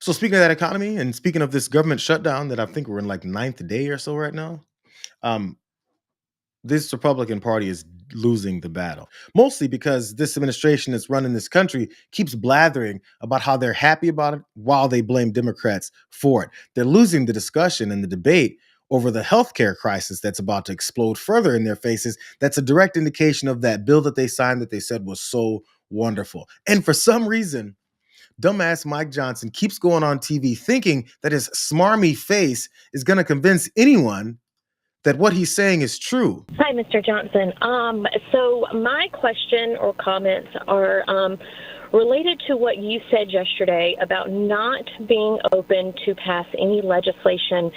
So speaking of that economy and speaking of this government shutdown that I think we're in like ninth day or so right now, um, this Republican Party is losing the battle. Mostly because this administration that's running this country keeps blathering about how they're happy about it while they blame Democrats for it. They're losing the discussion and the debate over the healthcare crisis that's about to explode further in their faces. That's a direct indication of that bill that they signed that they said was so wonderful. And for some reason, dumbass Mike Johnson keeps going on TV thinking that his smarmy face is going to convince anyone that what he's saying is true. Hi, Mr. Johnson. So my question or comments are related to what you said yesterday about not being open to pass any legislation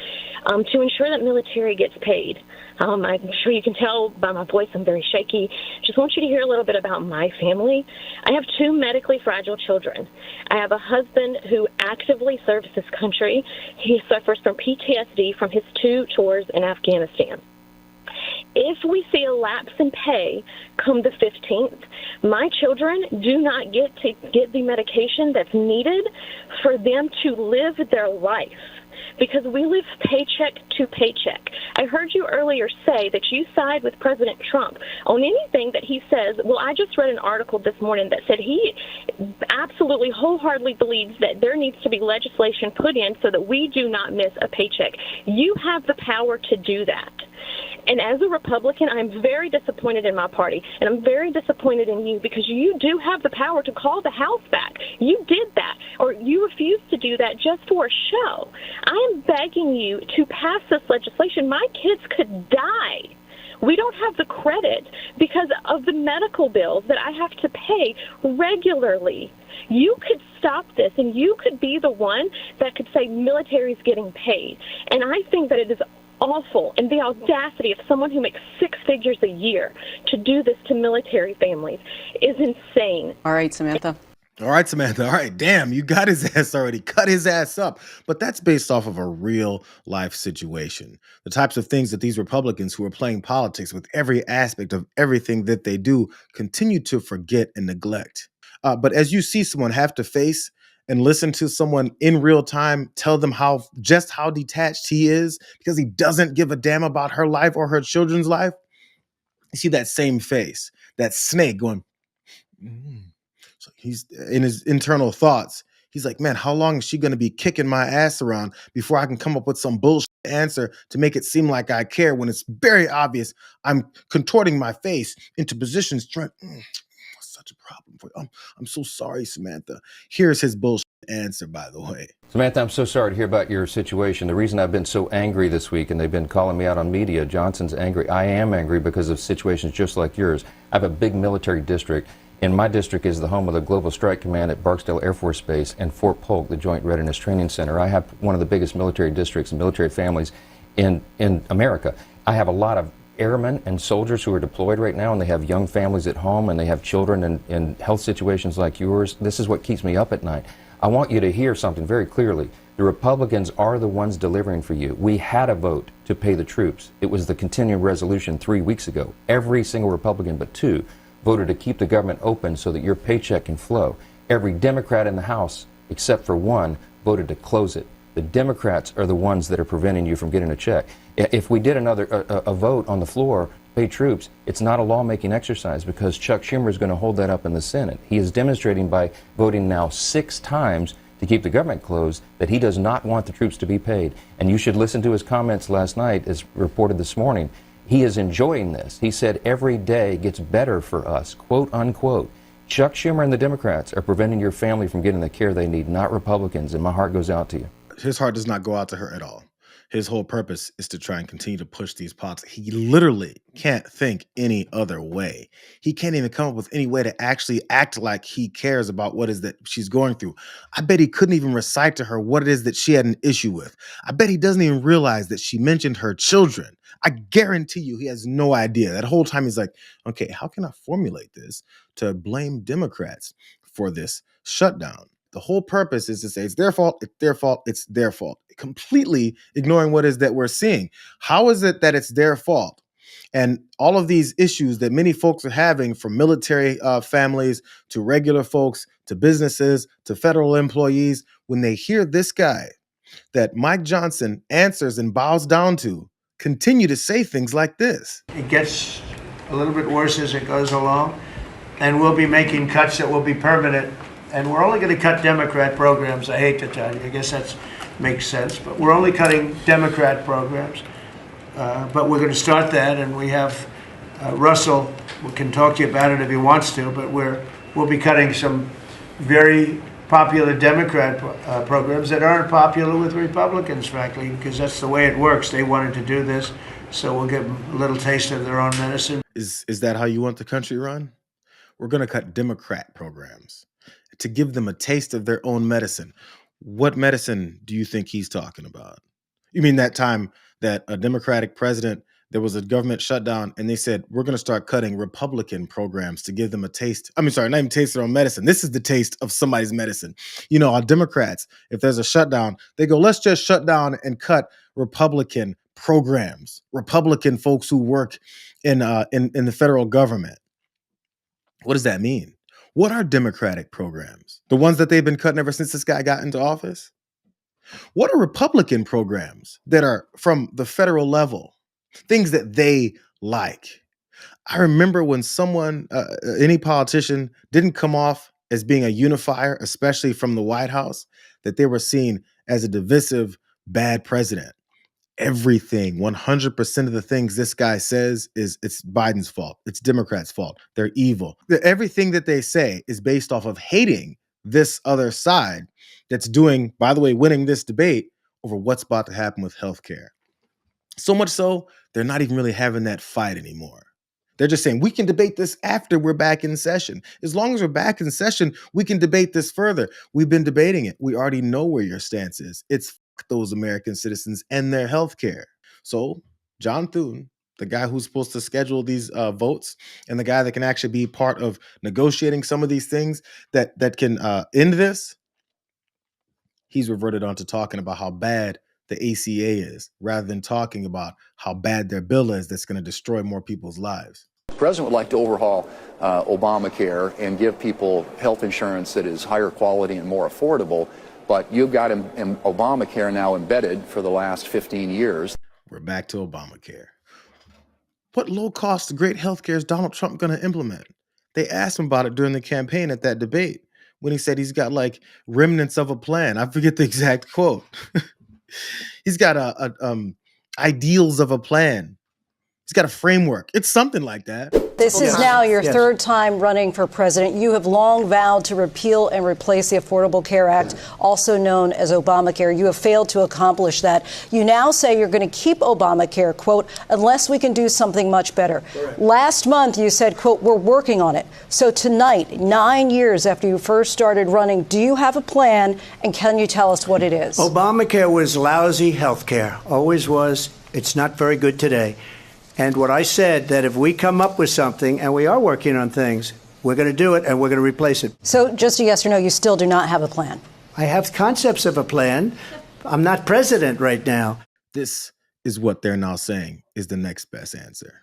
to ensure that military gets paid. I'm sure you can tell by my voice I'm very shaky. Just want you to hear a little bit about my family. I have two medically fragile children. I have a husband who actively serves this country. He suffers from PTSD from his two tours in Afghanistan. If we see a lapse in pay come the 15th, my children do not get to get the medication that's needed for them to live their life, because we live paycheck to paycheck. I heard you earlier say that you side with President Trump on anything that he says. Well, I just read an article this morning that said he absolutely wholeheartedly believes that there needs to be legislation put in so that we do not miss a paycheck. You have the power to do that. And as a Republican, I'm very disappointed in my party, and I'm very disappointed in you, because you do have the power to call the House back. You did that, or you refused to do that just for a show. I am begging you to pass this legislation. My kids could die. We don't have the credit because of the medical bills that I have to pay regularly. You could stop this, and you could be the one that could say military is getting paid. And I think that it is awful, and the audacity of someone who makes six figures a year to do this to military families is insane. All right, Samantha. All right, Samantha. All right, damn, you got his ass already. Cut his ass up. But that's based off of a real life situation. The types of things that these Republicans who are playing politics with every aspect of everything that they do continue to forget and neglect. But as you see someone have to face and listen to someone in real time tell them how detached he is because he doesn't give a damn about her life or her children's life, you see that same face, that snake going, mm. So he's in his internal thoughts. He's like, man, how long is she going to be kicking my ass around before I can come up with some bullshit answer to make it seem like I care, when it's very obvious I'm contorting my face into positions trying. Such a problem for you. I'm so sorry, Samantha. Here's his bullshit answer, by the way. Samantha, I'm so sorry to hear about your situation. The reason I've been so angry this week, and they've been calling me out on media, Johnson's angry. I am angry because of situations just like yours. I have a big military district, and my district is the home of the Global Strike Command at Barksdale Air Force Base and Fort Polk, the Joint Readiness Training Center. I have one of the biggest military districts and military families in America. I have a lot of airmen and soldiers who are deployed right now, and they have young families at home, and they have children in health situations like yours. This is what keeps me up at night. I want you to hear something very clearly. The Republicans are the ones delivering for you. We had a vote to pay the troops. It was the continuing resolution 3 weeks ago. Every single Republican but two voted to keep the government open so that your paycheck can flow. Every Democrat in the House, except for one, voted to close it. The Democrats are the ones that are preventing you from getting a check. If we did a vote on the floor to pay troops, it's not a lawmaking exercise, because Chuck Schumer is going to hold that up in the Senate. He is demonstrating by voting now 6 times to keep the government closed that he does not want the troops to be paid. And you should listen to his comments last night, as reported this morning. He is enjoying this. He said every day gets better for us, quote unquote. Chuck Schumer and the Democrats are preventing your family from getting the care they need, not Republicans, and my heart goes out to you. His heart does not go out to her at all. His whole purpose is to try and continue to push these politics. He literally can't think any other way. He can't even come up with any way to actually act like he cares about what is that she's going through. I bet he couldn't even recite to her what it is that she had an issue with. I bet he doesn't even realize that she mentioned her children. I guarantee you he has no idea. That whole time he's like, okay, how can I formulate this to blame Democrats for this shutdown? The whole purpose is to say it's their fault, it's their fault, it's their fault, completely ignoring what is that we're seeing. How is it that it's their fault? And all of these issues that many folks are having, from military families to regular folks to businesses to federal employees, when they hear this guy that Mike Johnson answers and bows down to continue to say things like this. It gets a little bit worse as it goes along, and we'll be making cuts that will be permanent. And we're only going to cut Democrat programs. I hate to tell you, I guess that makes sense, but we're only cutting Democrat programs. But we're going to start that, and we have Russell can talk to you about it if he wants to, but we'll be cutting some very popular Democrat programs that aren't popular with Republicans, frankly, because that's the way it works. They wanted to do this, so we'll give them a little taste of their own medicine. Is that how you want the country run? We're going to cut Democrat programs to give them a taste of their own medicine. What medicine do you think he's talking about? You mean that time that a Democratic president, there was a government shutdown, and they said, we're going to start cutting Republican programs to give them a taste. I mean, sorry, not even taste their own medicine. This is the taste of somebody's medicine. You know, our Democrats, if there's a shutdown, they go, let's just shut down and cut Republican programs, Republican folks who work in the federal government. What does that mean? What are Democratic programs? The ones that they've been cutting ever since this guy got into office? What are Republican programs that are from the federal level? Things that they like. I remember when someone, any politician, didn't come off as being a unifier, especially from the White House, that they were seen as a divisive, bad president. Everything, 100% of the things this guy says it's Biden's fault. It's Democrats' fault. They're evil. Everything that they say is based off of hating this other side that's doing, by the way, winning this debate over what's about to happen with healthcare. So much so, they're not even really having that fight anymore. They're just saying, we can debate this after we're back in session. As long as we're back in session, we can debate this further. We've been debating it. We already know where your stance is. It's those American citizens and their health care. So John Thune, the guy who's supposed to schedule these votes and the guy that can actually be part of negotiating some of these things that can end this, he's reverted on to talking about how bad the ACA is rather than talking about how bad their bill is that's going to destroy more people's lives. The president would like to overhaul Obamacare and give people health insurance that is higher quality and more affordable. But you've got Obamacare now embedded for the last 15 years. We're back to Obamacare. What low-cost, great health care is Donald Trump going to implement? They asked him about it during the campaign at that debate when he said he's got like remnants of a plan. I forget the exact quote. He's got ideals of a plan. He's got a framework. It's something like that. This is now your third time running for president. You have long vowed to repeal and replace the Affordable Care Act, also known as Obamacare. You have failed to accomplish that. You now say you're going to keep Obamacare, quote, unless we can do something much better. Correct. Last month, you said, quote, we're working on it. So tonight, 9 years after you first started running, do you have a plan, and can you tell us what it is? Obamacare was lousy health care. Always was. It's not very good today. And what I said, that if we come up with something, and we are working on things, we're going to do it and we're going to replace it. So just a yes or no, you still do not have a plan? I have concepts of a plan. I'm not president right now. This is what they're now saying is the next best answer.